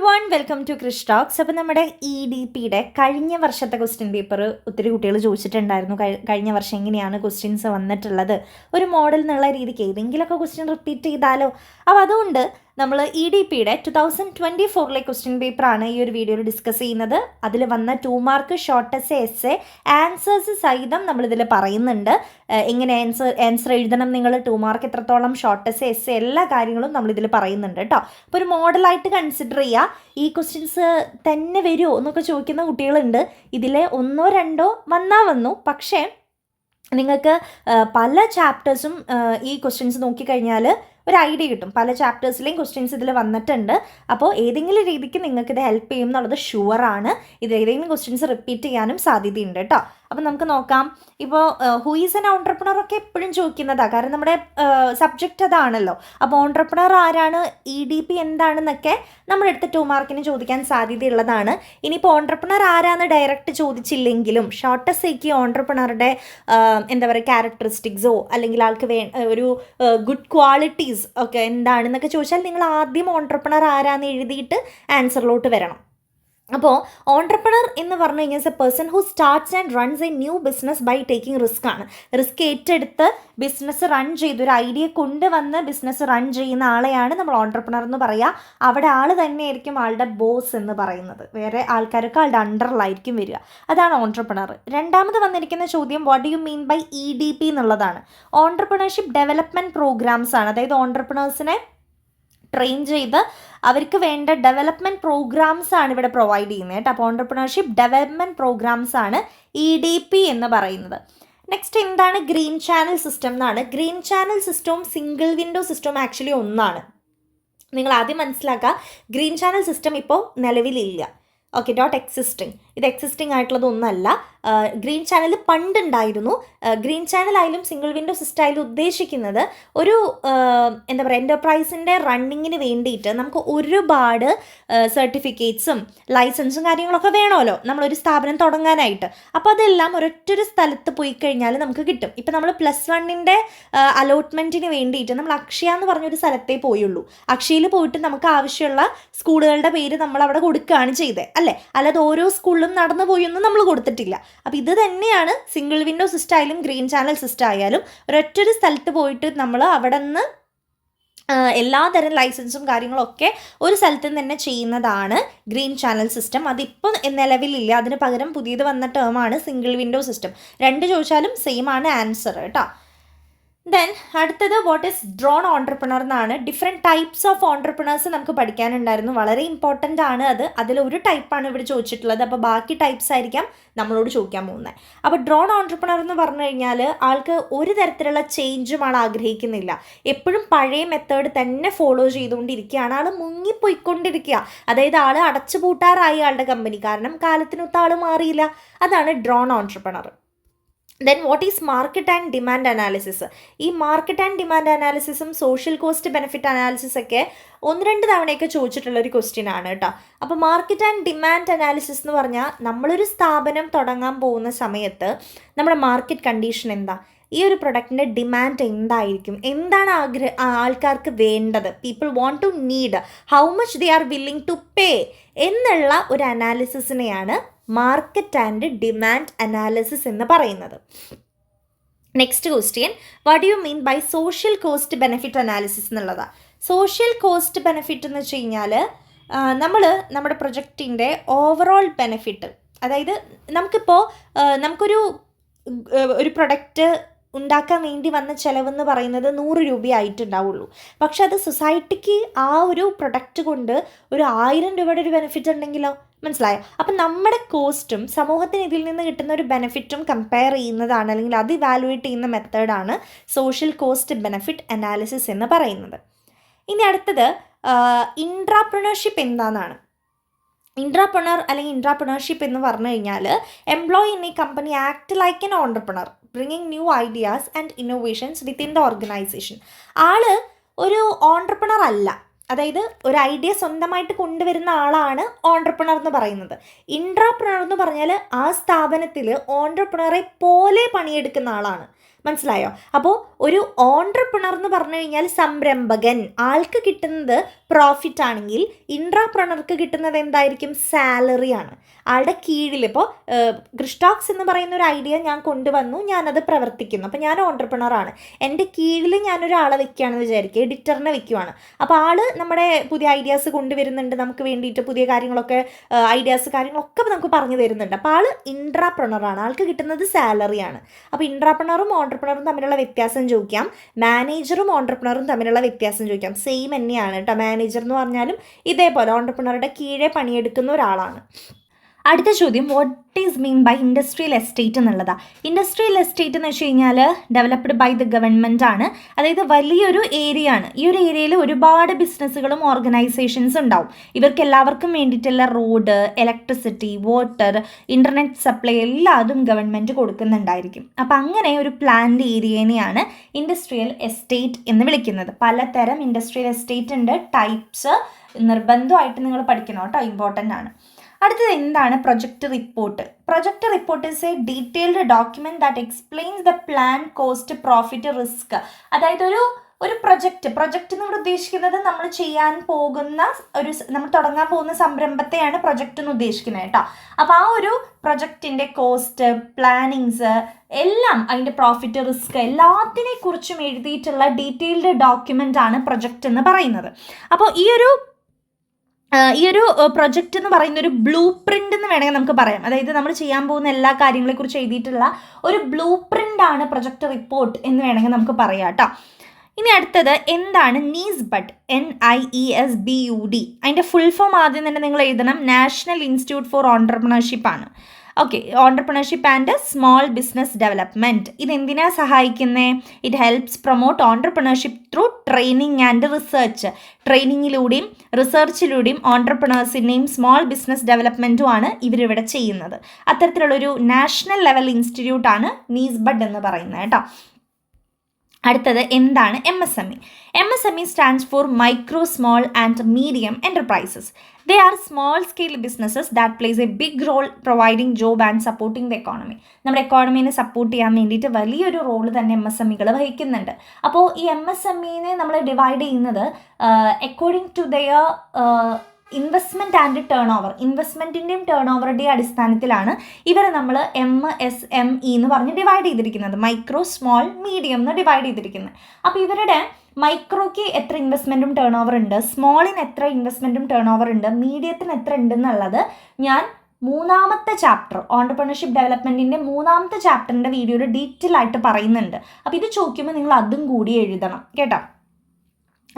Everyone, welcome to Krish talks. അപ്പോൾ നമ്മുടെ EDPയുടെ കഴിഞ്ഞ വർഷത്തെ ക്വസ്റ്റ്യൻ പേപ്പർ ഒത്തിരി കുട്ടികൾ ചോദിച്ചിട്ടുണ്ടായിരുന്നു. കഴിഞ്ഞ വർഷം എങ്ങനെയാണ് ക്വസ്റ്റ്യൻസ് വന്നിട്ടുള്ളത്, ഒരു മോഡൽ എന്നുള്ള രീതിക്ക് ഏതെങ്കിലുമൊക്കെ ക്വസ്റ്റ്യൻ റിപ്പീറ്റ് ചെയ്താലോ. അപ്പോൾ അതുകൊണ്ട് നമ്മൾ EDPയുടെ 2024 ക്വസ്റ്റ്യൻ പേപ്പറാണ് ഈ ഒരു വീഡിയോയിൽ ഡിസ്കസ് ചെയ്യുന്നത്. അതിൽ വന്ന 2 മാർക്ക് ഷോർട്ട് എസ്സേ ആൻസേഴ്സ് സഹിതം നമ്മളിതിൽ പറയുന്നുണ്ട്. എങ്ങനെ ആൻസർ എഴുതണം, നിങ്ങൾ 2 മാർക്ക് എത്രത്തോളം, ഷോർട്ട് എസ്സേ എല്ലാ കാര്യങ്ങളും നമ്മളിതിൽ പറയുന്നുണ്ട് കേട്ടോ. അപ്പോൾ ഒരു മോഡലായിട്ട് കൺസിഡർ ചെയ്യുക. ഈ ക്വസ്റ്റ്യൻസ് തന്നെ വരുമോ എന്നൊക്കെ ചോദിക്കുന്ന കുട്ടികളുണ്ട്. ഇതിലെ 1 or 2 വന്നു. പക്ഷേ നിങ്ങൾക്ക് പല ചാപ്റ്റേഴ്സും ഈ ക്വസ്റ്റ്യൻസ് നോക്കിക്കഴിഞ്ഞാൽ ഒരു ഐഡിയ കിട്ടും. പല ചാപ്റ്റേഴ്സിലെയും ക്വസ്റ്റ്യൻസ് ഇതിൽ വന്നിട്ടുണ്ട്. അപ്പോൾ ഏതെങ്കിലും രീതിക്ക് നിങ്ങൾക്കിത് ഹെൽപ്പ് ചെയ്യും എന്നുള്ളത് ഷുവറാണ്. ഇത് ഏതെങ്കിലും ക്വസ്റ്റ്യൻസ് റിപ്പീറ്റ് ചെയ്യാനും സാധ്യതയുണ്ട് കേട്ടോ. അപ്പോൾ നമുക്ക് നോക്കാം. ഇപ്പോൾ ഹൂ ഈസ് എൻ ഓൺട്രപ്രണർ ഒക്കെ എപ്പോഴും ചോദിക്കുന്നതാണ്, കാരണം നമ്മുടെ സബ്ജക്റ്റ് അതാണല്ലോ. അപ്പോൾ ഓൺട്രപ്രണർ ആരാണ്, EDP എന്താണെന്നൊക്കെ നമ്മുടെ അടുത്ത് 2 മാർക്കിന് ചോദിക്കാൻ സാധ്യതയുള്ളതാണ്. ഇനിയിപ്പോൾ ഓൺട്രപ്രണർ ആരാന്ന് ഡയറക്റ്റ് ചോദിച്ചില്ലെങ്കിലും ഷോർട്ട് എസ്സേക്ക് ഓൺട്രപ്രണറുടെ എന്താ പറയുക ക്യാരക്ടറിസ്റ്റിക്സോ അല്ലെങ്കിൽ ആൾക്ക് ഒരു ഗുഡ് ക്വാളിറ്റീസ് ഒക്കെ എന്താണെന്നൊക്കെ ചോദിച്ചാൽ നിങ്ങൾ ആദ്യം ഓൺട്രപ്രണർ ആരാന്ന് എഴുതിയിട്ട് ആൻസറിലോട്ട് വരണം. അപ്പോൾ ഓൺട്രപ്രണർ എന്ന് പറഞ്ഞു കഴിഞ്ഞാൽ a person who starts and runs a new business by taking risk ആണ്. റിസ്ക് ഏറ്റെടുത്ത് ബിസിനസ് റൺ ചെയ്ത് ഒരു ഐഡിയ കൊണ്ടുവന്ന് ബിസിനസ് റൺ ചെയ്യുന്ന ആളെയാണ് നമ്മൾ ഓൺട്രപ്രണർ എന്ന് പറയുക. അവിടെ ആൾ തന്നെയായിരിക്കും ആളുടെ ബോസ് എന്ന് പറയുന്നത്. വേറെ ആൾക്കാരൊക്കെ ആളുടെ അണ്ടറിലായിരിക്കും വരിക. അതാണ് ഓൺട്രപ്രണർ. രണ്ടാമത് വന്നിരിക്കുന്ന ചോദ്യം what do you mean by EDP എന്നുള്ളതാണ്. ഓൺട്രപ്രണർഷിപ്പ് ഡെവലപ്മെൻറ്റ് പ്രോഗ്രാംസ് ആണ്. അതായത് ഓൺട്രപ്രണേഴ്സിനെ ട്രെയിൻ ചെയ്ത് അവർക്ക് വേണ്ട ഡെവലപ്മെൻറ്റ് പ്രോഗ്രാംസ് ആണ് ഇവിടെ പ്രൊവൈഡ് ചെയ്യുന്നത് കേട്ടോ. അപ്പോൾ ഓൺട്രപ്രണർഷിപ്പ് ഡെവലപ്മെൻറ്റ് പ്രോഗ്രാംസ് ആണ് EDP എന്ന് പറയുന്നത്. നെക്സ്റ്റ് എന്താണ് ഗ്രീൻ ചാനൽ സിസ്റ്റം എന്നാണ്. ഗ്രീൻ ചാനൽ സിസ്റ്റവും സിംഗിൾ വിൻഡോ സിസ്റ്റവും ആക്ച്വലി ഒന്നാണ്. നിങ്ങൾ ആദ്യം മനസ്സിലാക്കുക, ഗ്രീൻ ചാനൽ സിസ്റ്റം ഇപ്പോൾ നിലവിലില്ല. Okay, not existing. ഇത് എക്സിസ്റ്റിംഗ് ആയിട്ടുള്ളതൊന്നല്ല. ഗ്രീൻ ചാനൽ പണ്ടുണ്ടായിരുന്നു. ഗ്രീൻ ചാനൽ ആയാലും സിംഗിൾ വിൻഡോ സിസ്റ്റം ആയാലും ഉദ്ദേശിക്കുന്നത് ഒരു എന്താ പറയുക എൻ്റർപ്രൈസിൻ്റെ റണ്ണിങ്ങിന് വേണ്ടിയിട്ട് നമുക്ക് ഒരുപാട് സർട്ടിഫിക്കറ്റ്സും ലൈസൻസും കാര്യങ്ങളൊക്കെ വേണമല്ലോ നമ്മളൊരു സ്ഥാപനം തുടങ്ങാനായിട്ട്. അപ്പോൾ അതെല്ലാം ഒരൊറ്റൊരു സ്ഥലത്ത് പോയി കഴിഞ്ഞാൽ നമുക്ക് കിട്ടും. ഇപ്പം നമ്മൾ +1 അലോട്ട്മെൻറ്റിന് വേണ്ടിയിട്ട് നമ്മൾ അക്ഷയ എന്ന് പറഞ്ഞൊരു സ്ഥലത്തേ പോയുള്ളൂ. അക്ഷയയിൽ പോയിട്ട് നമുക്ക് ആവശ്യമുള്ള സ്കൂളുകളുടെ പേര് നമ്മൾ അവിടെ കൊടുക്കുകയാണ് ചെയ്തത് അല്ലേ. അല്ലാതെ ഓരോ സ്കൂളിലും നടന്നു പോയൊന്നും നമ്മൾ കൊടുത്തിട്ടില്ല. അപ്പോൾ ഇത് തന്നെയാണ് സിംഗിൾ വിൻഡോ സിസ്റ്റം ആയാലും ഗ്രീൻ ചാനൽ സിസ്റ്റം ആയാലും. ഒരൊറ്റൊരു സ്ഥലത്ത് പോയിട്ട് നമ്മൾ അവിടെ നിന്ന് എല്ലാതരം ലൈസൻസും കാര്യങ്ങളൊക്കെ ഒരു സ്ഥലത്ത് നിന്ന് തന്നെ ചെയ്യുന്നതാണ് ഗ്രീൻ ചാനൽ സിസ്റ്റം. അതിപ്പോൾ നിലവിലില്ല. അതിന് പകരം പുതിയത് വന്ന ടേമാണ് സിംഗിൾ വിൻഡോ സിസ്റ്റം. 2 ചോദിച്ചാലും സെയിം ആണ് ആൻസർ കേട്ടോ. ദെൻ അടുത്തത് വാട്ട് ഈസ് ഡ്രോൺ ഓൺട്രപ്രണർ എന്നാണ്. ഡിഫറെൻറ്റ് ടൈപ്സ് ഓഫ് ഓൺട്രപ്രണേഴ്സ് നമുക്ക് പഠിക്കാനുണ്ടായിരുന്നു. വളരെ ഇമ്പോർട്ടൻ്റ് ആണ് അത്. അതിലൊരു ടൈപ്പാണ് ഇവിടെ ചോദിച്ചിട്ടുള്ളത്. അപ്പോൾ ബാക്കി ടൈപ്സ് ആയിരിക്കാം നമ്മളോട് ചോദിക്കാൻ പോകുന്നത്. അപ്പോൾ ഡ്രോൺ ഓൺട്രപ്രണർ എന്ന് പറഞ്ഞു കഴിഞ്ഞാൽ ആൾക്ക് ഒരു തരത്തിലുള്ള ചേഞ്ചും ആൾ ആഗ്രഹിക്കുന്നില്ല. എപ്പോഴും പഴയ മെത്തേഡ് തന്നെ ഫോളോ ചെയ്തുകൊണ്ടിരിക്കുകയാണ്. ആൾ മുങ്ങിപ്പോയിക്കൊണ്ടിരിക്കുക. അതായത് ആൾ അടച്ചുപൂട്ടാറായി ആളുടെ കമ്പനി, കാരണം കാലത്തിനൊത്ത ആൾ മാറിയില്ല. അതാണ് drone entrepreneur. Then what is market and demand analysis. ഈ മാർക്കറ്റ് ആൻഡ് ഡിമാൻഡ് അനാലിസിസും സോഷ്യൽ കോസ്റ്റ് ബെനിഫിറ്റ് അനാലിസിസ് ഒക്കെ 1-2 തവണയൊക്കെ ചോദിച്ചിട്ടുള്ളൊരു ക്വസ്റ്റ്യൻ ആണ് കേട്ടോ. അപ്പോൾ മാർക്കറ്റ് ആൻഡ് ഡിമാൻഡ് അനാലിസിസ് എന്ന് പറഞ്ഞാൽ നമ്മളൊരു സ്ഥാപനം തുടങ്ങാൻ പോകുന്ന സമയത്ത് നമ്മുടെ മാർക്കറ്റ് കണ്ടീഷൻ എന്താ, ഈ ഒരു പ്രൊഡക്റ്റിൻ്റെ ഡിമാൻഡ് എന്തായിരിക്കും, എന്താണ് ആൾക്കാർക്ക് വേണ്ടത്, people want to need, how much they are willing to pay എന്നുള്ള ഒരു അനാലിസിസിനെയാണ് മാർക്കറ്റ് ആൻഡ് ഡിമാൻഡ് അനാലിസിസ് എന്ന് പറയുന്നത്. Next question what you mean by social cost benefit analysis എന്നുള്ളതാണ്. സോഷ്യൽ കോസ്റ്റ് ബെനിഫിറ്റ് എന്ന് വെച്ച് കഴിഞ്ഞാൽ നമ്മൾ നമ്മുടെ പ്രൊജക്റ്റിൻ്റെ ഓവറോൾ ബെനിഫിറ്റ്, അതായത് നമുക്കൊരു പ്രൊഡക്റ്റ് ഉണ്ടാക്കാൻ വേണ്ടി വന്ന ചിലവെന്ന് പറയുന്നത് 100 രൂപയായിട്ടുണ്ടാവുള്ളൂ. പക്ഷെ അത് സൊസൈറ്റിക്ക് ആ ഒരു പ്രൊഡക്റ്റ് കൊണ്ട് ഒരു 1000 രൂപയുടെ ഒരു ബെനിഫിറ്റ് ഉണ്ടെങ്കിലോ, മനസ്സിലായോ? അപ്പം നമ്മുടെ കോസ്റ്റും സമൂഹത്തിന് ഇതിൽ നിന്ന് കിട്ടുന്ന ഒരു ബെനിഫിറ്റും കമ്പയർ ചെയ്യുന്നതാണ്, അല്ലെങ്കിൽ അത് ഇവാലുവേറ്റ് ചെയ്യുന്ന മെത്തേഡാണ് സോഷ്യൽ കോസ്റ്റ് ബെനിഫിറ്റ് അനാലിസിസ് എന്ന് പറയുന്നത്. ഇനി അടുത്തത് ഇൻട്രാപ്രണർഷിപ്പ് എന്താണെന്നാണ്. ഇൻട്രാപ്രണർ അല്ലെങ്കിൽ ഇൻട്രാപ്രണർഷിപ്പ് എന്ന് പറഞ്ഞു കഴിഞ്ഞാൽ employee in A company act like an entrepreneur bringing new ideas and innovations within the organisation. ആള് ഒരു ഓൺട്രപ്രണർ അല്ല, അതായത് ഒരു ഐഡിയ സ്വന്തമായിട്ട് കൊണ്ടുവരുന്ന ആളാണ് ഓൺട്രപ്രണർ എന്ന് പറയുന്നത്. ഇൻട്രാപ്രണർ എന്ന് പറഞ്ഞാൽ ആ സ്ഥാപനത്തിൽ ഓൺട്രപ്രണറെ പോലെ പണിയെടുക്കുന്ന ആളാണ്. മനസ്സിലായോ? അപ്പോൾ ഒരു ഓൺട്രപ്രണർ എന്ന് പറഞ്ഞു കഴിഞ്ഞാൽ സംരംഭകൻ, ആൾക്ക് കിട്ടുന്നത് പ്രോഫിറ്റ് ആണെങ്കിൽ ഇൻട്രാപ്രണർക്ക് കിട്ടുന്നത് എന്തായിരിക്കും? സാലറിയാണ്. ആളുടെ കീഴിൽ ഇപ്പോൾ ക്രിസ്റ്റോക്സ് എന്ന് പറയുന്ന ഒരു ഐഡിയ ഞാൻ കൊണ്ടുവന്നു, ഞാനത് പ്രവർത്തിക്കുന്നു, അപ്പോൾ ഞാൻ ഓൺട്രപ്രണറാണ്. എൻ്റെ കീഴിൽ ഞാനൊരാളെ വെക്കുകയാണെന്ന് വിചാരിക്കുക, എഡിറ്ററിനെ വെക്കുകയാണ്. അപ്പോൾ ആൾ നമ്മുടെ പുതിയ ഐഡിയാസ് കൊണ്ടുവരുന്നുണ്ട്, നമുക്ക് വേണ്ടിയിട്ട് പുതിയ കാര്യങ്ങളൊക്കെ കാര്യങ്ങളൊക്കെ നമുക്ക് പറഞ്ഞു തരുന്നുണ്ട്. അപ്പോൾ ആൾ ഇൻട്രാപ്രണറാണ്, ആൾക്ക് കിട്ടുന്നത് സാലറിയാണ്. അപ്പോൾ ഇൻട്രാപ്രണറും ഓൺട്രപ്രണറും തമ്മിലുള്ള വ്യത്യാസം ചോദിക്കാം, മാനേജറും ഓൺട്രപ്രണറും തമ്മിലുള്ള വ്യത്യാസം ചോദിക്കാം. സെയിം തന്നെയാണ് കേട്ടോ. മാനേജർ എന്ന് പറഞ്ഞാലും ഇതേപോലെ ഓൺട്രപ്രണറുടെ കീഴെ പണിയെടുക്കുന്ന ഒരാളാണ്. അടുത്ത ചോദ്യം, what is mean by industrial estate എന്നുള്ളതാണ്. ഇൻഡസ്ട്രിയൽ എസ്റ്റേറ്റ് എന്ന് വെച്ച് കഴിഞ്ഞാൽ ഡെവലപ്ഡ് ബൈ ദ ഗവൺമെൻറ് ആണ്. അതായത് വലിയൊരു ഏരിയ ആണ്. ഈ ഒരു ഏരിയയിൽ ഒരുപാട് ബിസിനസ്സുകളും ഓർഗനൈസേഷൻസ് ഉണ്ടാവും. ഇവർക്ക് എല്ലാവർക്കും വേണ്ടിയിട്ടുള്ള road, electricity, water, internet supply എല്ലാതും ഗവൺമെൻറ് കൊടുക്കുന്നുണ്ടായിരിക്കും. അപ്പം അങ്ങനെ ഒരു പ്ലാൻഡ് ഏരിയനെയാണ് ഇൻഡസ്ട്രിയൽ എസ്റ്റേറ്റ് എന്ന് വിളിക്കുന്നത്. പലതരം ഇൻഡസ്ട്രിയൽ എസ്റ്റേറ്റ് ഉണ്ട്, ടൈപ്സ് നിർബന്ധമായിട്ട് നിങ്ങൾ പഠിക്കണം കേട്ടോ, ഇമ്പോർട്ടൻ്റ് ആണ്. അടുത്തത് എന്താണ് project report? Project report is A detailed document that explains the plan, cost, profit, risk. അതായത് ഒരു പ്രൊജക്റ്റ് എന്ന് ഉദ്ദേശിക്കുന്നത് നമ്മൾ ചെയ്യാൻ പോകുന്ന നമ്മൾ തുടങ്ങാൻ പോകുന്ന സംരംഭത്തെയാണ് പ്രൊജക്റ്റ് എന്ന് ഉദ്ദേശിക്കുന്നത് കേട്ടോ. അപ്പോൾ ആ ഒരു പ്രൊജക്റ്റിൻ്റെ കോസ്റ്റ്, പ്ലാനിങ്സ് എല്ലാം, അതിൻ്റെ പ്രോഫിറ്റ്, റിസ്ക് എല്ലാത്തിനെ കുറിച്ചും എഴുതിയിട്ടുള്ള ഡീറ്റെയിൽഡ് ഡോക്യുമെൻ്റ് ആണ് പ്രൊജക്റ്റ് എന്ന് പറയുന്നത്. അപ്പോൾ ഈ ഒരു പ്രൊജക്റ്റ് എന്ന് പറയുന്ന ഒരു ബ്ലൂ പ്രിൻ്റ് എന്ന് വേണമെങ്കിൽ നമുക്ക് പറയാം. അതായത് നമ്മൾ ചെയ്യാൻ പോകുന്ന എല്ലാ കാര്യങ്ങളെക്കുറിച്ച് എഴുതിയിട്ടുള്ള ഒരു ബ്ലൂ പ്രിൻ്റ് ആണ് പ്രൊജക്റ്റ് റിപ്പോർട്ട് എന്ന് വേണമെങ്കിൽ നമുക്ക് പറയാം കേട്ടോ. ഇനി അടുത്തത് എന്താണ് NIESBUD? NIESBUD. അതിൻ്റെ ഫുൾ ഫോം ആദ്യം തന്നെ നിങ്ങൾ എഴുതണം. നാഷണൽ ഇൻസ്റ്റിറ്റ്യൂട്ട് ഫോർ ഓൺട്രപ്രണർഷിപ്പ് ആണ്. Okay, entrepreneurship and small business development. ഇതെന്തിനാണ് സഹായിക്കുന്നത്? It helps promote entrepreneurship through training and research. ട്രെയിനിങ്ങിലൂടെയും റിസർച്ചിലൂടെയും ഓൺട്രപ്രണേഴ്സിൻ്റെയും സ്മോൾ ബിസിനസ് ഡെവലപ്മെൻറ്റുമാണ് ഇവരിവിടെ ചെയ്യുന്നത്. അത്തരത്തിലുള്ളൊരു നാഷണൽ ലെവൽ ഇൻസ്റ്റിറ്റ്യൂട്ടാണ് NIESBUD എന്ന് പറയുന്നത് കേട്ടോ. അടുത്തത് എന്താണ് MSME? MSME stands for micro, small and medium enterprises. They are small scale businesses that plays a big role providing job and supporting the economy. നമ്മുടെ എക്കോണമീനെ സപ്പോർട്ട് ചെയ്യാൻ വേണ്ടിയിട്ട് വലിയൊരു റോള് തന്നെ MSMEകൾ വഹിക്കുന്നുണ്ട്. അപ്പോൾ ഈ MSMEനെ നമ്മൾ ഡിവൈഡ് ചെയ്യുന്നത് according to their investment and turn over. ഇൻവെസ്റ്റ്മെൻറ്റിൻ്റെയും ടേൺ ഓവറുടെയും അടിസ്ഥാനത്തിലാണ് ഇവരെ നമ്മൾ MSME എന്ന് പറഞ്ഞ് ഡിവൈഡ് ചെയ്തിരിക്കുന്നത്. മൈക്രോ, സ്മോൾ, മീഡിയം എന്ന് ഡിവൈഡ് ചെയ്തിരിക്കുന്നത്. അപ്പോൾ ഇവരുടെ മൈക്രോയ്ക്ക് എത്ര ഇൻവെസ്റ്റ്മെൻറ്റും ടേൺ ഓവർ ഉണ്ട്, സ്മോളിന് എത്ര ഇൻവെസ്റ്റ്മെൻറ്റും ടേൺ ഓവർ ഉണ്ട്, മീഡിയത്തിന് എത്ര ഉണ്ടെന്നുള്ളത് ഞാൻ മൂന്നാമത്തെ ചാപ്റ്റർ, ഓൺട്രപ്രണർഷിപ്പ് ഡെവലപ്മെൻറ്റിൻ്റെ മൂന്നാമത്തെ ചാപ്റ്ററിൻ്റെ വീഡിയോയിൽ ഡീറ്റെയിൽ ആയിട്ട് പറയുന്നുണ്ട്. അപ്പോൾ ഇത് ചോദിക്കുമ്പോൾ നിങ്ങൾ അതും കൂടി എഴുതണം കേട്ടോ.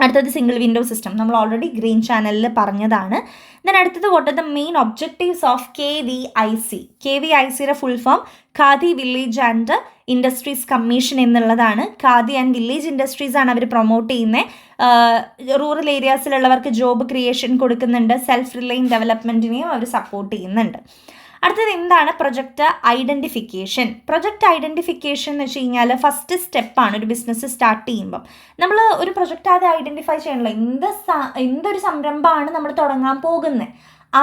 അടുത്തത് സിംഗിൾ വിൻഡോ സിസ്റ്റം, നമ്മൾ ഓൾറെഡി ഗ്രീൻ ചാനലിൽ പറഞ്ഞതാണ്. ദെൻ അടുത്തത് what are the main objectives of KVIC? KVICയുടെ full form khadi village and industries commission എന്നുള്ളതാണ്. ഖാദി ആൻഡ് വില്ലേജ് ഇൻഡസ്ട്രീസ് ആണ് അവർ പ്രൊമോട്ട് ചെയ്യുന്നത്. റൂറൽ ഏരിയാസിലുള്ളവർക്ക് ജോബ് ക്രിയേഷൻ കൊടുക്കുന്നുണ്ട്. സെൽഫ് റിലൈൻ ഡെവലപ്മെൻറ്റിനെയും അവർ സപ്പോർട്ട് ചെയ്യുന്നുണ്ട്. അടുത്തത് എന്താണ് പ്രൊജക്റ്റ് ഐഡൻറ്റിഫിക്കേഷൻ? പ്രൊജക്റ്റ് ഐഡൻറ്റിഫിക്കേഷൻ എന്ന് വെച്ച് കഴിഞ്ഞാൽ ഫസ്റ്റ് സ്റ്റെപ്പാണ് ഒരു ബിസിനസ് സ്റ്റാർട്ട് ചെയ്യുമ്പം. നമ്മൾ ഒരു പ്രൊജക്റ്റ് ആദ്യം ഐഡൻറ്റിഫൈ ചെയ്യണല്ലോ, എന്തൊരു സംരംഭമാണ് നമ്മൾ തുടങ്ങാൻ പോകുന്നത്.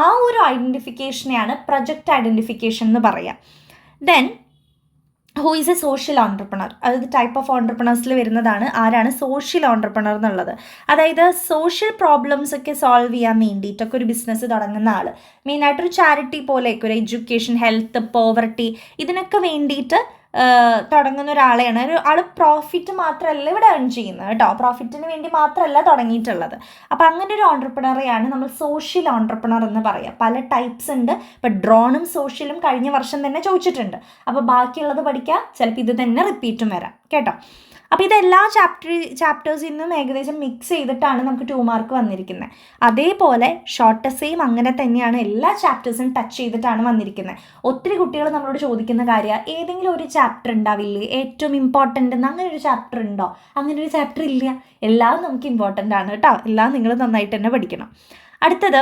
ആ ഒരു ഐഡൻറ്റിഫിക്കേഷനെയാണ് പ്രൊജക്റ്റ് ഐഡൻറ്റിഫിക്കേഷൻ എന്ന് പറയുക. Then who is A social entrepreneur? അതായത് ടൈപ്പ് ഓഫ് ഓൺട്രപ്രണേഴ്സിൽ വരുന്നതാണ് ആരാണ് സോഷ്യൽ ഓൺട്രപ്രണർ എന്നുള്ളത്. അതായത് സോഷ്യൽ പ്രോബ്ലംസ് ഒക്കെ സോൾവ് ചെയ്യാൻ വേണ്ടിയിട്ടൊക്കെ ഒരു ബിസിനസ് തുടങ്ങുന്ന ആൾ, മെയിനായിട്ടൊരു ചാരിറ്റി പോലെയൊക്കെ ഒരു എഡ്യൂക്കേഷൻ, ഹെൽത്ത്, പോവർട്ടി ഇതിനൊക്കെ വേണ്ടിയിട്ട് തുടങ്ങുന്ന ഒരാളെയാണ്. ആൾ പ്രോഫിറ്റ് മാത്രമല്ല ഇവിടെ ഏൺ ചെയ്യുന്നത് കേട്ടോ, പ്രോഫിറ്റിന് വേണ്ടി മാത്രമല്ല തുടങ്ങിയിട്ടുള്ളത്. അപ്പോൾ അങ്ങനെ ഒരു ഓൺട്രപ്രണറെയാണ് നമ്മൾ സോഷ്യൽ ഓൺട്രപ്രണർ എന്ന് പറയുക. പല ടൈപ്സ് ഉണ്ട്. ഇപ്പോൾ ഡ്രോണും സോഷ്യലും കഴിഞ്ഞ വർഷം തന്നെ ചോദിച്ചിട്ടുണ്ട്. അപ്പോൾ ബാക്കിയുള്ളത് പഠിക്കുക, ചിലപ്പോൾ ഇത് തന്നെ റിപ്പീറ്റും വരാം കേട്ടോ. അപ്പോൾ ഇതെല്ലാ ചാപ്റ്റേഴ്സിൽ നിന്നും ഏകദേശം മിക്സ് ചെയ്തിട്ടാണ് നമുക്ക് 2 മാർക്ക് വന്നിരിക്കുന്നത്. അതേപോലെ ഷോർട്ട് എസ്സേയും അങ്ങനെ തന്നെയാണ്, എല്ലാ ചാപ്റ്റേഴ്സും ടച്ച് ചെയ്തിട്ടാണ് വന്നിരിക്കുന്നത്. ഒത്തിരി കുട്ടികൾ നമ്മളോട് ചോദിക്കുന്ന കാര്യമാണ്, ഏതെങ്കിലും ഒരു ചാപ്റ്റർ ഉണ്ടാവില്ലേ ഏറ്റവും ഇമ്പോർട്ടൻ്റ് എന്ന്? അങ്ങനെ ഒരു ചാപ്റ്റർ ഉണ്ടോ? അങ്ങനെ ഒരു ചാപ്റ്റർ ഇല്ല. എല്ലാം നമുക്ക് ഇമ്പോർട്ടൻ്റ് ആണ് കേട്ടോ. എല്ലാം നിങ്ങൾ നന്നായിട്ട് തന്നെ പഠിക്കണം. അടുത്തത്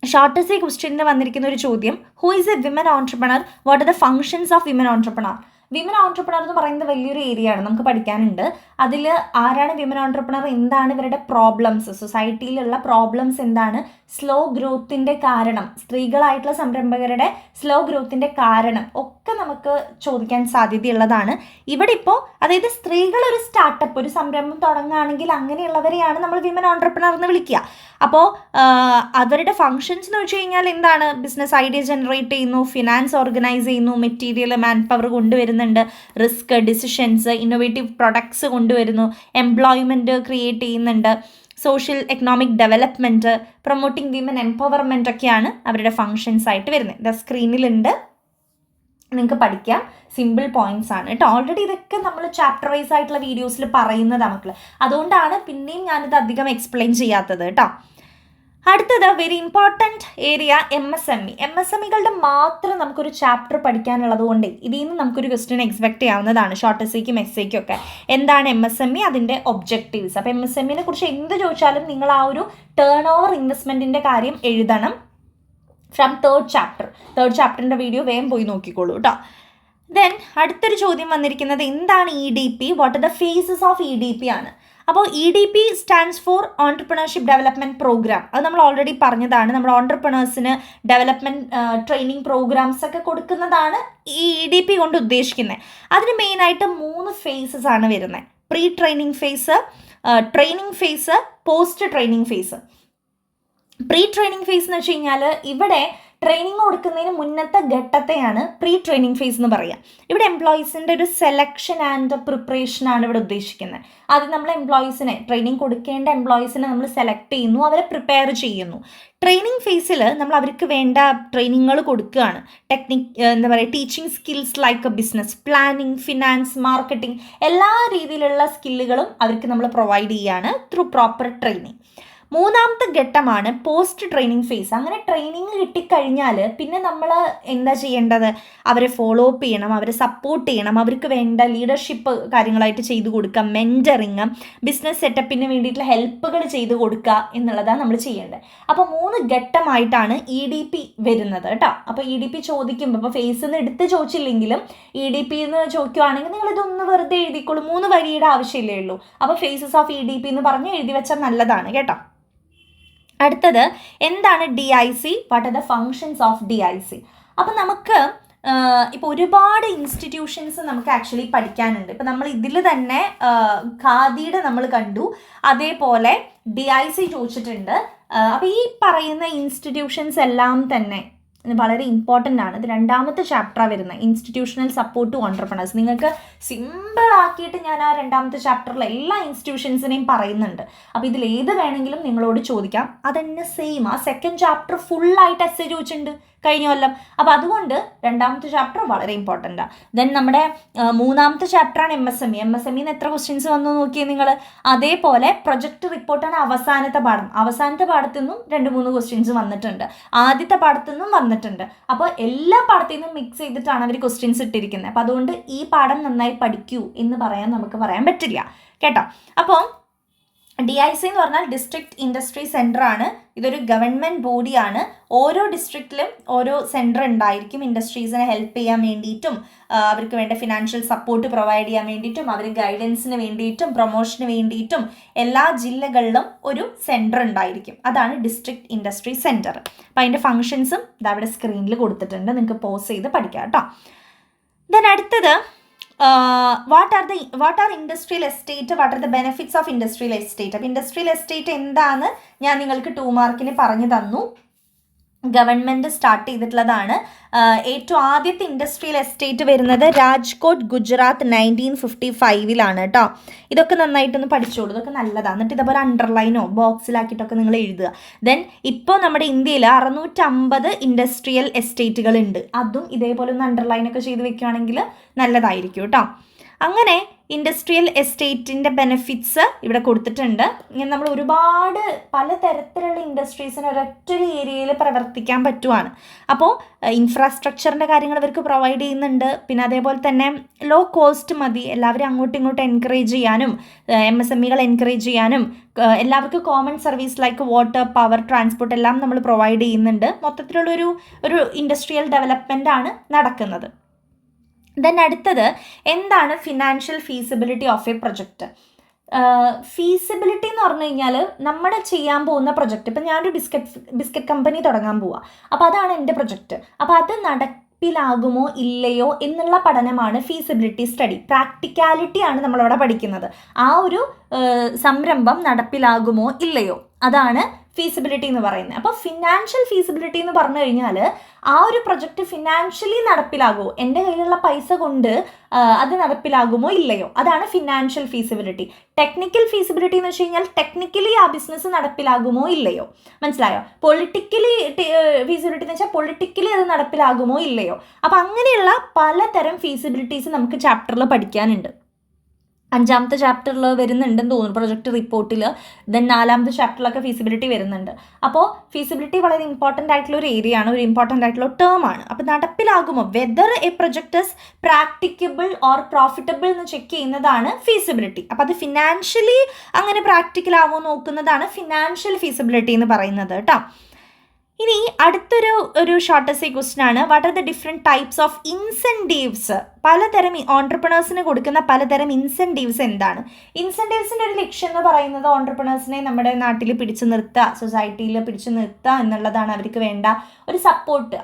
ഷോർട്ട് എസ്സേ ക്വസ്റ്റ്യനിൽ വന്നിരിക്കുന്ന ഒരു ചോദ്യം, who is A women entrepreneur? What are the functions of women entrepreneur? Women entrepreneur എന്ന് പറയുന്നത് വലിയൊരു ഏരിയ ആണ്, നമുക്ക് പഠിക്കാനുണ്ട്. അതിൽ ആരാണ് വിമൻ ഓൺട്രപ്രണർ, എന്താണ് ഇവരുടെ പ്രോബ്ലംസ്, സൊസൈറ്റിയിലുള്ള പ്രോബ്ലംസ് എന്താണ്, സ്ലോ ഗ്രോത്തിൻ്റെ കാരണം, സ്ത്രീകളായിട്ടുള്ള സംരംഭകരുടെ സ്ലോ ഗ്രോത്തിൻ്റെ കാരണം ഒക്കെ നമുക്ക് ചോദിക്കാൻ സാധ്യതയുള്ളതാണ്. ഇവിടെ ഇപ്പോൾ അതായത് സ്ത്രീകൾ ഒരു സ്റ്റാർട്ടപ്പ്, ഒരു സംരംഭം തുടങ്ങുകയാണെങ്കിൽ അങ്ങനെയുള്ളവരെയാണ് നമ്മൾ വിമൻ ഓൺട്രപ്രണർ എന്ന് വിളിക്കുക. അപ്പോൾ അവരുടെ ഫങ്ഷൻസ് എന്ന് വെച്ച് കഴിഞ്ഞാൽ എന്താണ്, ബിസിനസ് ഐഡിയ ജനറേറ്റ് ചെയ്യുന്നു, ഫിനാൻസ് ഓർഗനൈസ് ചെയ്യുന്നു, മെറ്റീരിയൽ മാൻ പവർ കൊണ്ടുവരുന്നുണ്ട്, റിസ്ക് ഡിസിഷൻസ്, ഇന്നോവേറ്റീവ് പ്രൊഡക്ട്സ് കൊണ്ടുവരുന്നു, എംപ്ലോയ്മെൻറ്റ് ക്രിയേറ്റ് ചെയ്യുന്നുണ്ട്, social economic development, promoting women empowerment ഒക്കെയാണ് അവരുടെ ഫങ്ഷൻസ് ആയിട്ട് വരുന്നത്. ഇത് സ്ക്രീനിലുണ്ട്, നിങ്ങൾക്ക് പഠിക്കാം. സിമ്പിൾ പോയിന്റ്സ് ആണ് കേട്ടോ. ഓൾറെഡി ഇതൊക്കെ നമ്മൾ ചാപ്റ്റർ വൈസ് ആയിട്ടുള്ള വീഡിയോസിൽ പറയുന്നതാണ് മക്കൾ, അതുകൊണ്ടാണ് പിന്നെയും ഞാനിത് അധികം എക്സ്പ്ലെയിൻ ചെയ്യാത്തത് കേട്ടോ. അടുത്തത് വെരി ഇമ്പോർട്ടൻറ്റ് ഏരിയ MSME. MSMEകളുടെ മാത്രം നമുക്കൊരു ചാപ്റ്റർ പഠിക്കാനുള്ളത് കൊണ്ട് ഇതിൽ നിന്ന് നമുക്കൊരു ക്വസ്റ്റ്യൻ എക്സ്പെക്ട് ചെയ്യാവുന്നതാണ്, ഷോർട്ട് എസ്സേക്കും എസ്സേക്കും ഒക്കെ. എന്താണ് MSME, അതിൻ്റെ ഒബ്ജക്റ്റീവ്സ്. അപ്പോൾ MSMEനെ കുറിച്ച് എന്ത് ചോദിച്ചാലും നിങ്ങൾ ആ ഒരു ടേൺ ഓവർ ഇൻവെസ്റ്റ്മെൻറ്റിൻ്റെ കാര്യം എഴുതണം ഫ്രം തേർഡ് ചാപ്റ്ററിൻ്റെ വീഡിയോ വേഗം പോയി നോക്കിക്കോളൂ കേട്ടോ. ദെൻ അടുത്തൊരു ചോദ്യം വന്നിരിക്കുന്നത് എന്താണ് EDP, what are the phases of EDP ആണ്. അപ്പോൾ EDP stands for entrepreneurship development programme. അത് നമ്മൾ ഓൾറെഡി പറഞ്ഞതാണ്. നമ്മൾ ഓൺട്രപ്രണേഴ്സിന് ഡെവലപ്മെൻറ്റ് ട്രെയിനിങ് പ്രോഗ്രാംസ് ഒക്കെ കൊടുക്കുന്നതാണ് ഈ EDP കൊണ്ട് ഉദ്ദേശിക്കുന്നത്. അതിന് മെയിനായിട്ട് 3 ഫേസസ് ആണ് വരുന്നത്. Pre training phase, training phase, post training phase. Pre training phase എന്ന് വെച്ച് കഴിഞ്ഞാൽ ഇവിടെ ട്രെയിനിങ് കൊടുക്കുന്നതിന് മുന്നത്തെ ഘട്ടത്തെയാണ് പ്രീ ട്രെയിനിങ് ഫേസ് എന്ന് പറയുക. ഇവിടെ എംപ്ലോയീസിൻ്റെ ഒരു സെലക്ഷൻ ആൻഡ് പ്രിപ്പറേഷനാണ് ഇവിടെ ഉദ്ദേശിക്കുന്നത്. ആദ്യം നമ്മൾ എംപ്ലോയീസിനെ, ട്രെയിനിങ് കൊടുക്കേണ്ട എംപ്ലോയീസിനെ നമ്മൾ സെലക്ട് ചെയ്യുന്നു, അവരെ പ്രിപ്പയർ ചെയ്യുന്നു. ട്രെയിനിങ് ഫേസിൽ നമ്മൾ അവർക്ക് വേണ്ട ട്രെയിനിങ്ങുകൾ കൊടുക്കുകയാണ്. എന്താ പറയുക, teaching skills like business planning, finance, marketing, എല്ലാ രീതിയിലുള്ള സ്കില്ലുകളും അവർക്ക് നമ്മൾ പ്രൊവൈഡ് ചെയ്യുകയാണ് ത്രൂ പ്രോപ്പർ ട്രെയിനിങ്. മൂന്നാമത്തെ ഘട്ടമാണ് പോസ്റ്റ് ട്രെയിനിങ് ഫേസ്. അങ്ങനെ ട്രെയിനിങ് കിട്ടിക്കഴിഞ്ഞാൽ പിന്നെ നമ്മൾ എന്താ ചെയ്യേണ്ടത്, അവരെ ഫോളോ അപ്പ് ചെയ്യണം, അവരെ സപ്പോർട്ട് ചെയ്യണം, അവർക്ക് വേണ്ട ലീഡർഷിപ്പ് കാര്യങ്ങളായിട്ട് ചെയ്തു കൊടുക്കുക, മെൻറ്ററിങ്, ബിസിനസ് സെറ്റപ്പിന് വേണ്ടിയിട്ടുള്ള ഹെൽപ്പുകൾ ചെയ്തു കൊടുക്കുക എന്നുള്ളതാണ് നമ്മൾ ചെയ്യേണ്ടത്. അപ്പോൾ 3 ഘട്ടമായിട്ടാണ് EDP വരുന്നത് കേട്ടോ. അപ്പോൾ EDP ചോദിക്കുമ്പോൾ, ഇപ്പോൾ ഫേസ് നിന്ന് എടുത്ത് ചോദിച്ചില്ലെങ്കിലും EDP എന്ന് ചോദിക്കുവാണെങ്കിൽ നിങ്ങളിതൊന്ന് വെറുതെ എഴുതിക്കോളൂ, 3 വരിയുടെ ആവശ്യമില്ലേ ഉള്ളൂ. അപ്പോൾ ഫേസസ് ഓഫ് EDP എന്ന് പറഞ്ഞ് എഴുതി വെച്ചാൽ നല്ലതാണ് കേട്ടോ. അടുത്തത് എന്താണ് DIC, what are the functions of DIC. അപ്പം നമുക്ക് ഇപ്പോൾ ഒരുപാട് ഇൻസ്റ്റിറ്റ്യൂഷൻസ് നമുക്ക് ആക്ച്വലി പഠിക്കാനുണ്ട്. ഇപ്പം നമ്മൾ ഇതിൽ തന്നെ ഖാദിയുടെ നമ്മൾ കണ്ടു, അതേപോലെ DIC ചോദിച്ചിട്ടുണ്ട്. അപ്പോൾ ഈ പറയുന്ന ഇൻസ്റ്റിറ്റ്യൂഷൻസ് എല്ലാം തന്നെ വളരെ ഇമ്പോർട്ടൻ്റ് ആണ്. ഇത് 2ാമത്തെ ചാപ്റ്ററാണ് വരുന്നത്, ഇൻസ്റ്റിറ്റ്യൂഷണൽ സപ്പോർട്ട് ടു ഓൺട്രപ്രണേഴ്സ്. നിങ്ങൾക്ക് സിമ്പിൾ ആക്കിയിട്ട് ഞാൻ ആ 2ാമത്തെ ചാപ്റ്ററിൽ എല്ലാ ഇൻസ്റ്റിറ്റ്യൂഷൻസിനെയും പറയുന്നുണ്ട്. അപ്പോൾ ഇതിൽ ഏത് വേണമെങ്കിലും നിങ്ങളോട് ചോദിക്കാം. അതന്നെ സെയിം, ആ 2nd ചാപ്റ്റർ ഫുള്ളായിട്ട് എസ്സേ ചോദിച്ചിട്ടുണ്ട് കഴിഞ്ഞ കൊല്ലം. അപ്പോൾ അതുകൊണ്ട് 2ാമത്തെ ചാപ്റ്റർ വളരെ ഇമ്പോർട്ടൻ്റാണ്. ദെൻ നമ്മുടെ 3ാമത്തെ ചാപ്റ്ററാണ് MSME. എത്ര ക്വസ്റ്റ്യൻസ് വന്നു നോക്കിയേ നിങ്ങൾ. അതേപോലെ പ്രൊജക്ട് റിപ്പോർട്ടാണ് അവസാനത്തെ പാഠം. അവസാനത്തെ പാഠത്തു നിന്നും 2-3 ക്വസ്റ്റ്യൻസ് വന്നിട്ടുണ്ട്, ആദ്യത്തെ പാഠത്തു നിന്നും വന്നിട്ടുണ്ട്. അപ്പോൾ എല്ലാ പാഠത്തിൽ നിന്നും മിക്സ് ചെയ്തിട്ടാണ് അവർ ക്വസ്റ്റ്യൻസ് ഇട്ടിരിക്കുന്നത്. അപ്പോൾ അതുകൊണ്ട് ഈ പാഠം നന്നായി പഠിക്കൂ എന്ന് നമുക്ക് പറയാൻ പറ്റില്ല കേട്ടോ. അപ്പോൾ DIC എന്ന് പറഞ്ഞാൽ ഡിസ്ട്രിക്ട് ഇൻഡസ്ട്രി സെൻറ്റർ ആണ്. ഇതൊരു ഗവൺമെൻറ് ബോഡിയാണ്. ഓരോ ഡിസ്ട്രിക്റ്റിലും ഓരോ സെൻറ്റർ ഉണ്ടായിരിക്കും. ഇൻഡസ്ട്രീസിനെ ഹെൽപ്പ് ചെയ്യാൻ വേണ്ടിയിട്ടും, അവർക്ക് വേണ്ട ഫിനാൻഷ്യൽ സപ്പോർട്ട് പ്രൊവൈഡ് ചെയ്യാൻ വേണ്ടിയിട്ടും, അവർ ഗൈഡൻസിന് വേണ്ടിയിട്ടും, പ്രൊമോഷന് വേണ്ടിയിട്ടും എല്ലാ ജില്ലകളിലും ഒരു സെൻറ്റർ ഉണ്ടായിരിക്കും. അതാണ് ഡിസ്ട്രിക്ട് ഇൻഡസ്ട്രി സെൻറ്റർ. അപ്പോൾ അതിൻ്റെ ഫങ്ഷൻസും ഇതവിടെ സ്ക്രീനിൽ കൊടുത്തിട്ടുണ്ട്, നിങ്ങൾക്ക് പോസ് ചെയ്ത് പഠിക്കാം കേട്ടോ. ദെൻ അടുത്തത് what R industrial estate, what are the benefits of industrial estate. അപ്പോൾ ഇൻഡസ്ട്രിയൽ എസ്റ്റേറ്റ് എന്താണെന്ന് ഞാൻ നിങ്ങൾക്ക് 2 മാർക്കിന് പറഞ്ഞു തന്നു. ഗവൺമെൻറ് സ്റ്റാർട്ട് ചെയ്തിട്ടുള്ളതാണ്. ഏറ്റവും ആദ്യത്തെ ഇൻഡസ്ട്രിയൽ എസ്റ്റേറ്റ് വരുന്നത് രാജ്കോട്ട്, ഗുജറാത്ത് 1955 കേട്ടോ. ഇതൊക്കെ നന്നായിട്ടൊന്ന് പഠിച്ചോളൂ, ഇതൊക്കെ നല്ലതാണ്. എന്നിട്ട് ഇതേപോലെ അണ്ടർലൈനോ ബോക്സിലാക്കിയിട്ടൊക്കെ നിങ്ങൾ എഴുതുക. ദെൻ ഇപ്പോൾ നമ്മുടെ ഇന്ത്യയിൽ 650 ഇൻഡസ്ട്രിയൽ എസ്റ്റേറ്റുകൾ ഉണ്ട്. അതും ഇതേപോലെ ഒന്ന് അണ്ടർലൈനൊക്കെ ചെയ്ത് വെക്കുകയാണെങ്കിൽ നല്ലതായിരിക്കും കേട്ടോ. അങ്ങനെ ഇൻഡസ്ട്രിയൽ എസ്റ്റേറ്റിൻ്റെ ബെനിഫിറ്റ്സ് ഇവിടെ കൊടുത്തിട്ടുണ്ട്. ഇങ്ങനെ നമ്മൾ ഒരുപാട് പലതരത്തിലുള്ള ഇൻഡസ്ട്രീസിന് ഒരൊറ്റൊരു ഏരിയയിൽ പ്രവർത്തിക്കാൻ പറ്റുവാണ്. അപ്പോൾ ഇൻഫ്രാസ്ട്രക്ചറിൻ്റെ കാര്യങ്ങൾ ഇവർക്ക് പ്രൊവൈഡ് ചെയ്യുന്നുണ്ട്. പിന്നെ അതേപോലെ തന്നെ ലോ കോസ്റ്റ് മതി, എല്ലാവരും അങ്ങോട്ടും ഇങ്ങോട്ടും എൻകറേജ് ചെയ്യാനും, MSMEകൾ എൻകറേജ് ചെയ്യാനും, എല്ലാവർക്കും common service like water, power, transport എല്ലാം നമ്മൾ പ്രൊവൈഡ് ചെയ്യുന്നുണ്ട്. മൊത്തത്തിലുള്ളൊരു ഇൻഡസ്ട്രിയൽ ഡെവലപ്മെൻ്റ് ആണ് നടക്കുന്നത്. ദെൻ അടുത്തത് എന്താണ് financial feasibility of A project. Feasibility എന്ന് പറഞ്ഞു കഴിഞ്ഞാൽ നമ്മുടെ ചെയ്യാൻ പോകുന്ന പ്രൊജക്റ്റ്, ഇപ്പം ഞാനൊരു ബിസ്ക്കറ്റ് കമ്പനി തുടങ്ങാൻ പോവുക, അപ്പോൾ അതാണ് എൻ്റെ പ്രൊജക്റ്റ്. അപ്പോൾ അത് നടപ്പിലാകുമോ ഇല്ലയോ എന്നുള്ള പഠനമാണ് ഫീസിബിലിറ്റി സ്റ്റഡി. പ്രാക്ടിക്കാലിറ്റിയാണ് നമ്മളവിടെ പഠിക്കുന്നത്. ആ ഒരു സംരംഭം നടപ്പിലാകുമോ ഇല്ലയോ, അതാണ് ഫീസിബിലിറ്റി എന്ന് പറയുന്നത്. അപ്പോൾ ഫിനാൻഷ്യൽ ഫീസിബിലിറ്റി എന്ന് പറഞ്ഞു കഴിഞ്ഞാൽ ആ ഒരു പ്രൊജക്റ്റ് ഫിനാൻഷ്യലി നടപ്പിലാകുമോ, എൻ്റെ കയ്യിലുള്ള പൈസ കൊണ്ട് അത് നടപ്പിലാകുമോ ഇല്ലയോ, അതാണ് ഫിനാൻഷ്യൽ ഫീസിബിലിറ്റി. ടെക്നിക്കൽ ഫീസിബിലിറ്റി എന്ന് വെച്ച് കഴിഞ്ഞാൽ ടെക്നിക്കലി ആ ബിസിനസ് നടപ്പിലാകുമോ ഇല്ലയോ, മനസ്സിലായോ. പൊളിറ്റിക്കലി ഫീസിബിലിറ്റി എന്ന് വെച്ചാൽ പൊളിറ്റിക്കലി അത് നടപ്പിലാകുമോ ഇല്ലയോ. അപ്പം അങ്ങനെയുള്ള പലതരം ഫീസിബിലിറ്റീസ് നമുക്ക് ചാപ്റ്ററിൽ പഠിക്കാനുണ്ട്. 5ാമത്തെ ചാപ്റ്ററിൽ വരുന്നുണ്ടെന്ന് തോന്നുന്നു പ്രൊജക്റ്റ് റിപ്പോർട്ടിൽ. ദെൻ 4ാമത്തെ ചാപ്റ്ററിലൊക്കെ ഫീസിബിലിറ്റി വരുന്നുണ്ട്. അപ്പോൾ ഫീസിബിലിറ്റി വളരെ ഇമ്പോർട്ടൻ്റ് ആയിട്ടുള്ള ഒരു ഏരിയ ആണ്, ഒരു ഇമ്പോർട്ടൻ്റ് ആയിട്ടുള്ള ടേം ആണ്. അപ്പോൾ നടപ്പിലാകുമോ, whether a project is practicable or profitable എന്ന് ചെക്ക് ചെയ്യുന്നതാണ് ഫീസിബിലിറ്റി. അപ്പോൾ അത് ഫിനാൻഷ്യലി അങ്ങനെ പ്രാക്ടിക്കൽ ആവുമോ നോക്കുന്നതാണ് ഫിനാൻഷ്യൽ ഫീസിബിലിറ്റി എന്ന് പറയുന്നത് കേട്ടോ. ഇനി അടുത്തൊരു ഷോർട്ടസ്റ്റ് ക്വസ്റ്റ്യൻ ആണ്, what are the different types of incentives. പലതരം ഓൺട്രപ്രണേഴ്സിന് കൊടുക്കുന്ന പലതരം ഇൻസെൻറ്റീവ്സ് എന്താണ്? ഇൻസെൻറ്റീവ്സിൻ്റെ ഒരു ലക്ഷ്യം എന്ന് പറയുന്നത് ഓൺട്രപ്രണേഴ്സിനെ നമ്മുടെ നാട്ടിൽ പിടിച്ചു നിർത്തുക, സൊസൈറ്റിയിൽ പിടിച്ചു നിർത്തുക എന്നുള്ളതാണ്. അവർക്ക് വേണ്ട ഒരു സപ്പോർട്ട്,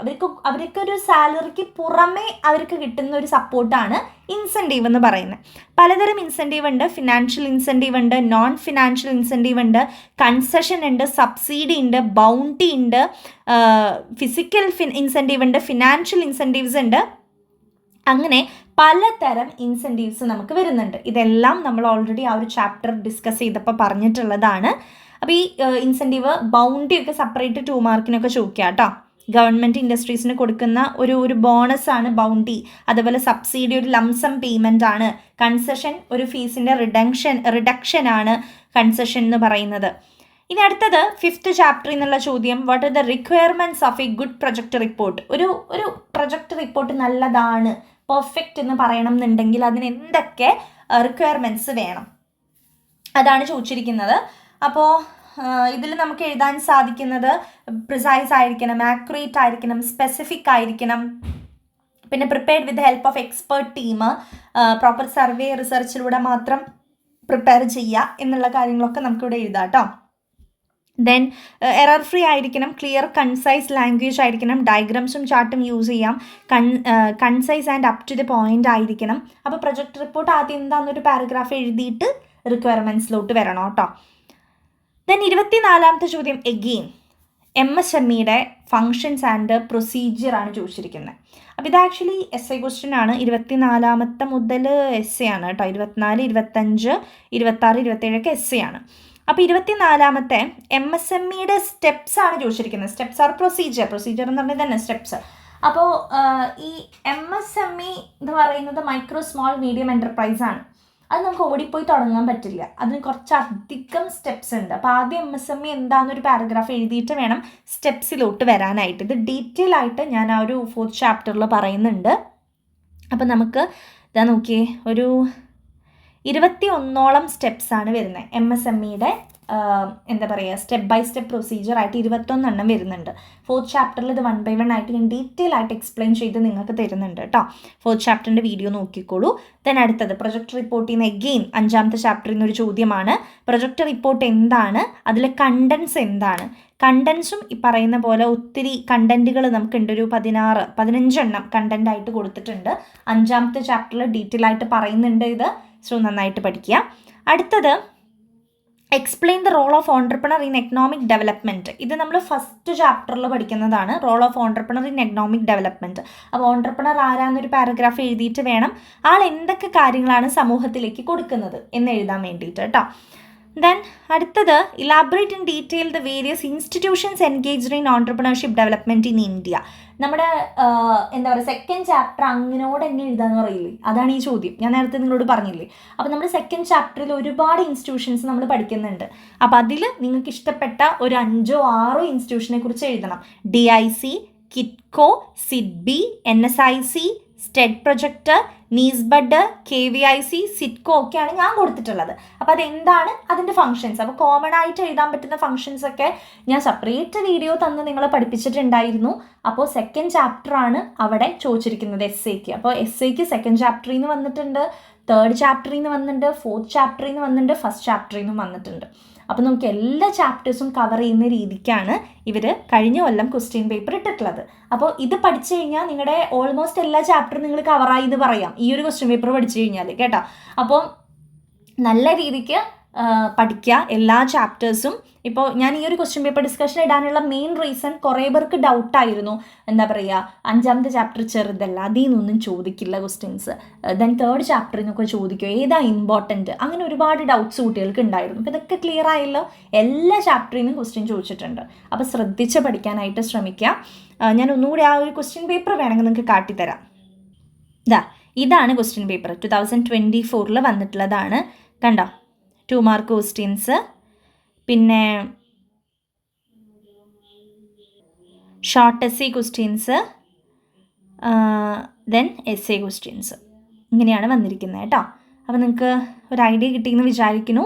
അവർക്കൊരു സാലറിക്ക് പുറമേ അവർക്ക് കിട്ടുന്ന ഒരു സപ്പോർട്ടാണ് ഇൻസെൻറ്റീവ് എന്ന് പറയുന്നത്. പലതരം ഇൻസെൻറ്റീവ് ഉണ്ട്. ഫിനാൻഷ്യൽ ഇൻസെൻറ്റീവ് ഉണ്ട്, നോൺ ഫിനാൻഷ്യൽ ഇൻസെൻറ്റീവ് ഉണ്ട്, കൺസെഷൻ ഉണ്ട്, സബ്സിഡി ഉണ്ട്, ബൗണ്ടി ഉണ്ട്, ഫിസിക്കൽ ഇൻസെൻറ്റീവ് ഉണ്ട്, ഫിനാൻഷ്യൽ ഇൻസെൻറ്റീവ്സ് ഉണ്ട്. അങ്ങനെ പലതരം ഇൻസെൻറ്റീവ്സ് നമുക്ക് വരുന്നുണ്ട്. ഇതെല്ലാം നമ്മൾ ഓൾറെഡി ആ ഒരു ചാപ്റ്റർ ഡിസ്കസ് ചെയ്തപ്പോൾ പറഞ്ഞിട്ടുള്ളതാണ്. അപ്പോൾ ഈ ഇൻസെൻറ്റീവ് ബൗണ്ടിയൊക്കെ സെപ്പറേറ്റ് 2 മാർക്കിനൊക്കെ ചോദിക്കുക കേട്ടോ. ഗവൺമെൻറ് ഇൻഡസ്ട്രീസിന് കൊടുക്കുന്ന ഒരു ബോണസാണ് ബൗണ്ടി. അതുപോലെ സബ്സിഡി ഒരു ലംസം പേയ്മെൻ്റ് ആണ്. കൺസെഷൻ ഒരു ഫീസിൻ്റെ റിഡക്ഷൻ ആണ് കൺസെഷൻ എന്ന് പറയുന്നത്. ഇനി അടുത്തത് 5th ചാപ്റ്ററിൽ നിന്നുള്ള ചോദ്യം, what are the requirements of A good project report. ഒരു പ്രൊജക്റ്റ് റിപ്പോർട്ട് നല്ലതാണ്, പെർഫെക്റ്റ് എന്ന് പറയണം എന്നുണ്ടെങ്കിൽ അതിന് എന്തൊക്കെ റിക്വയർമെൻറ്റ്സ് വേണം, അതാണ് ചോദിച്ചിരിക്കുന്നത്. അപ്പോൾ ഇതിൽ നമുക്ക് എഴുതാൻ സാധിക്കുന്നത് പ്രിസൈസ് ആയിരിക്കണം, ആക്യുറേറ്റ് ആയിരിക്കണം, സ്പെസിഫിക് ആയിരിക്കണം, പിന്നെ prepared with help of expert team, proper survey റിസർച്ചിലൂടെ മാത്രം പ്രിപ്പയർ ചെയ്യുക എന്നുള്ള കാര്യങ്ങളൊക്കെ നമുക്കിവിടെ എഴുതാം കേട്ടോ. ദെൻ എറർ ഫ്രീ ആയിരിക്കണം, ക്ലിയർ കൺസൈസ് ലാംഗ്വേജ് ആയിരിക്കണം, ഡയഗ്രാംസും ചാർട്ടും യൂസ് ചെയ്യാം, concise and up to the point ആയിരിക്കണം. അപ്പോൾ പ്രൊജക്ട് റിപ്പോർട്ട് ആദ്യം എന്താണെന്നൊരു പാരഗ്രാഫ് എഴുതിയിട്ട് റിക്വയർമെൻറ്റ്സിലോട്ട് വരണം കേട്ടോ. ദെൻ 24ാമത്തെ ചോദ്യം എഗെയിൻ MSMEയുടെ ഫങ്ഷൻസ് ആൻഡ് പ്രൊസീജിയർ ആണ് ചോദിച്ചിരിക്കുന്നത്. അപ്പോൾ ഇത് ആക്ച്വലി എസ് ഐ ക്വസ്റ്റ്യൻ ആണ്. 24ാമത്തെ മുതൽ എസ് എ ആണ് കേട്ടോ. 24, 25, 26, 27 എസ് എ ആണ്. അപ്പോൾ 24ാമത്തെ MSMEയുടെ സ്റ്റെപ്സ് ആണ് ചോദിച്ചിരിക്കുന്നത്. സ്റ്റെപ്സ് ആർ പ്രൊസീജിയർ എന്ന് പറഞ്ഞാൽ തന്നെ സ്റ്റെപ്സ്. അപ്പോൾ ഈ MSME എന്ന് പറയുന്നത് മൈക്രോ സ്മോൾ മീഡിയം എൻ്റർപ്രൈസ് ആണ്. അത് നമുക്ക് ഓടിപ്പോയി തുടങ്ങാൻ പറ്റില്ല, അതിന് കുറച്ചധികം സ്റ്റെപ്സ് ഉണ്ട്. അപ്പോൾ ആദ്യം MSME എന്താണെന്നൊരു പാരഗ്രാഫ് എഴുതിയിട്ട് വേണം സ്റ്റെപ്സിലോട്ട് വരാനായിട്ട്. ഇത് ഡീറ്റെയിൽ ആയിട്ട് ഞാൻ ആ ഒരു 4th ചാപ്റ്ററിൽ പറയുന്നുണ്ട്. അപ്പോൾ നമുക്ക് ഇതാ നോക്കിയേ, ഒരു 21ഓളം സ്റ്റെപ്സാണ് വരുന്നത്. MSMEയുടെ എന്താ പറയുക, സ്റ്റെപ്പ് ബൈ സ്റ്റെപ്പ് പ്രൊസീജിയർ ആയിട്ട് 21 വരുന്നുണ്ട്. 4th ചാപ്റ്ററിൽ ഇത് 1 by 1 ആയിട്ട് ഞാൻ ഡീറ്റെയിൽ ആയിട്ട് എക്സ്പ്ലെയിൻ ചെയ്ത് നിങ്ങൾക്ക് തരുന്നുണ്ട് കേട്ടോ. 4th ചാപ്റ്ററിൻ്റെ വീഡിയോ നോക്കിക്കോളൂ. ദെൻ അടുത്തത് പ്രൊജക്ട് റിപ്പോർട്ടിൽ നിന്ന് എഗെയിൻ 5ാമത്തെ ചാപ്റ്ററിൽ നിന്നൊരു ചോദ്യമാണ്, പ്രൊജക്ട് റിപ്പോർട്ട് എന്താണ്, അതിലെ കണ്ടൻസ് എന്താണ്. കണ്ടൻസും ഈ പറയുന്ന പോലെ ഒത്തിരി കണ്ടൻറ്റുകൾ നമുക്കുണ്ട്. ഒരു 15 എണ്ണം കണ്ടൻ്റ് ആയിട്ട് കൊടുത്തിട്ടുണ്ട്. 5ാമത്തെ ചാപ്റ്ററിൽ ഡീറ്റെയിൽ ആയിട്ട് പറയുന്നുണ്ട് ഇത്. സോ നന്നായിട്ട് പഠിക്കുക. അടുത്തത് explain the role of entrepreneur in economic development. ഇത് നമ്മൾ 1st ചാപ്റ്ററിൽ പഠിക്കുന്നതാണ്, role of entrepreneur in economic development. അപ്പോൾ ഓൺട്രപ്രണർ ആരാന്നൊരു പാരഗ്രാഫ് എഴുതിയിട്ട് വേണം ആൾ എന്തൊക്കെ കാര്യങ്ങളാണ് സമൂഹത്തിലേക്ക് കൊടുക്കുന്നത് എന്ന് എഴുതാൻ വേണ്ടിയിട്ട് കേട്ടോ. ദെൻ അടുത്തത് elaborate in detail the various institutions engaged in entrepreneurship development in India. നമ്മുടെ എന്താ പറയുക, 2nd ചാപ്റ്റർ അങ്ങനോട് തന്നെ എഴുതാന്ന് പറയില്ലേ, അതാണ് ഈ ചോദ്യം. ഞാൻ നേരത്തെ നിങ്ങളോട് പറഞ്ഞില്ലേ. അപ്പോൾ നമ്മുടെ 2nd ചാപ്റ്ററിൽ ഒരുപാട് ഇൻസ്റ്റിറ്റ്യൂഷൻസ് നമ്മൾ പഠിക്കുന്നുണ്ട്. അപ്പോൾ അതിൽ നിങ്ങൾക്ക് ഇഷ്ടപ്പെട്ട ഒരു 5 or 6 ഇൻസ്റ്റിറ്റ്യൂഷനെ കുറിച്ച് എഴുതണം. DIC, കിറ്റ്കോ, സിഡ്ബി, NSIC, സ്റ്റെഡ് പ്രൊജക്ടർ, നീസ്ബഡ്, KVIC, സിറ്റ്കോ ഒക്കെയാണ് ഞാൻ കൊടുത്തിട്ടുള്ളത്. അപ്പോൾ അതെന്താണ് അതിൻ്റെ ഫങ്ഷൻസ്, അപ്പോൾ കോമൺ ആയിട്ട് എഴുതാൻ പറ്റുന്ന ഫങ്ഷൻസ് ഒക്കെ ഞാൻ സെപ്പറേറ്റ് വീഡിയോ തന്ന് നിങ്ങളെ പഠിപ്പിച്ചിട്ടുണ്ടായിരുന്നു. അപ്പോൾ സെക്കൻഡ് ചാപ്റ്ററാണ് അവിടെ ചോദിച്ചിരിക്കുന്നത് എസ്സേക്ക്. അപ്പോൾ എസ്സേക്ക് സെക്കൻഡ് ചാപ്റ്ററിൽ നിന്ന് വന്നിട്ടുണ്ട്, തേർഡ് ചാപ്റ്ററിൽ നിന്ന് വന്നിട്ടുണ്ട്, ഫോർത്ത് ചാപ്റ്ററിൽ നിന്ന് വന്നിട്ടുണ്ട്, ഫസ്റ്റ് ചാപ്റ്ററിൽ നിന്നും വന്നിട്ടുണ്ട്. അപ്പോൾ നമുക്ക് എല്ലാ ചാപ്റ്റേഴ്സും കവർ ചെയ്യുന്ന രീതിക്കാണ് ഇവർ കഴിഞ്ഞ കൊല്ലം ക്വസ്റ്റ്യൻ പേപ്പർ ഇട്ടിട്ടുള്ളത്. അപ്പോൾ ഇത് പഠിച്ചു കഴിഞ്ഞാൽ നിങ്ങളുടെ ഓൾമോസ്റ്റ് എല്ലാ ചാപ്റ്ററും നിങ്ങൾ കവറായി എന്ന് പറയാം, ഈ ഒരു ക്വസ്റ്റ്യൻ പേപ്പർ പഠിച്ചു കഴിഞ്ഞാൽ കേട്ടോ. അപ്പോൾ നല്ല രീതിക്ക് പഠിക്കുക എല്ലാ ചാപ്റ്റേഴ്സും. ഇപ്പോൾ ഞാൻ ഈ ഒരു ക്വസ്റ്റ്യൻ പേപ്പർ ഡിസ്കഷൻ ഇടാനുള്ള മെയിൻ റീസൺ കുറേ പേർക്ക് ഡൗട്ടായിരുന്നു, എന്താ പറയുക, 5ാമത്തെ ചാപ്റ്റർ ചെറുതല്ല, അതിൽ നിന്നൊന്നും ചോദിക്കില്ല ക്വസ്റ്റ്യൻസ്, ദെൻ തേർഡ് ചാപ്റ്ററിൽ നിന്നൊക്കെ ചോദിക്കുമോ, ഏതാ ഇമ്പോർട്ടൻറ്റ്, അങ്ങനെ ഒരുപാട് ഡൗട്ട്സ് കുട്ടികൾക്ക് ഉണ്ടായിരുന്നു. അപ്പോൾ ഇതൊക്കെ ക്ലിയർ ആയല്ലോ, എല്ലാ ചാപ്റ്ററിൽ നിന്നും ക്വസ്റ്റ്യൻ ചോദിച്ചിട്ടുണ്ട്. അപ്പോൾ ശ്രദ്ധിച്ച് പഠിക്കാനായിട്ട് ശ്രമിക്കുക. ഞാൻ ഒന്നുകൂടി ആ ഒരു ക്വസ്റ്റ്യൻ പേപ്പർ വേണമെങ്കിൽ നിങ്ങൾക്ക് കാട്ടിത്തരാം. ഇതാണ് ക്വസ്റ്റ്യൻ പേപ്പർ 2024 വന്നിട്ടുള്ളതാണ്. കണ്ടോ, 2 മാർക്ക് ക്വസ്റ്റ്യൻസ്, പിന്നെ short essay questions, then essay questions, ഇങ്ങനെയാണ് വന്നിരിക്കുന്നത് കേട്ടോ. അപ്പോൾ നിങ്ങൾക്ക് ഒരു ഐഡിയ കിട്ടിയെന്ന് വിചാരിക്കുന്നു.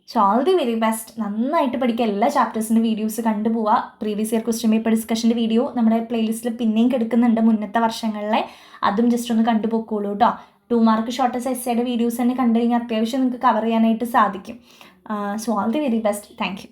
So all the very best. നന്നായിട്ട് പഠിക്കുക, എല്ലാ ചാപ്റ്റേഴ്സിൻ്റെ വീഡിയോസ് കണ്ടുപോവുക. പ്രീവിയസ് ഇയർ ക്വസ്റ്റ്യൻ പേപ്പർ ഡിസ്കഷൻ്റെ വീഡിയോ നമ്മുടെ പ്ലേലിസ്റ്റിൽ പിന്നെയും കിടക്കുന്നുണ്ട്, മുന്നത്തെ വർഷങ്ങളിലെ, അതും ജസ്റ്റ് ഒന്ന് കണ്ടുപോയിക്കോളൂ കേട്ടോ. 2 മാർക്ക് ഷോർട്ട് എസ്സേയുടെ വീഡിയോസ് തന്നെ കണ്ടു കഴിഞ്ഞാൽ അത്യാവശ്യം നിങ്ങൾക്ക് കവർ ചെയ്യാനായിട്ട് സാധിക്കും. So all the very best. Thank you.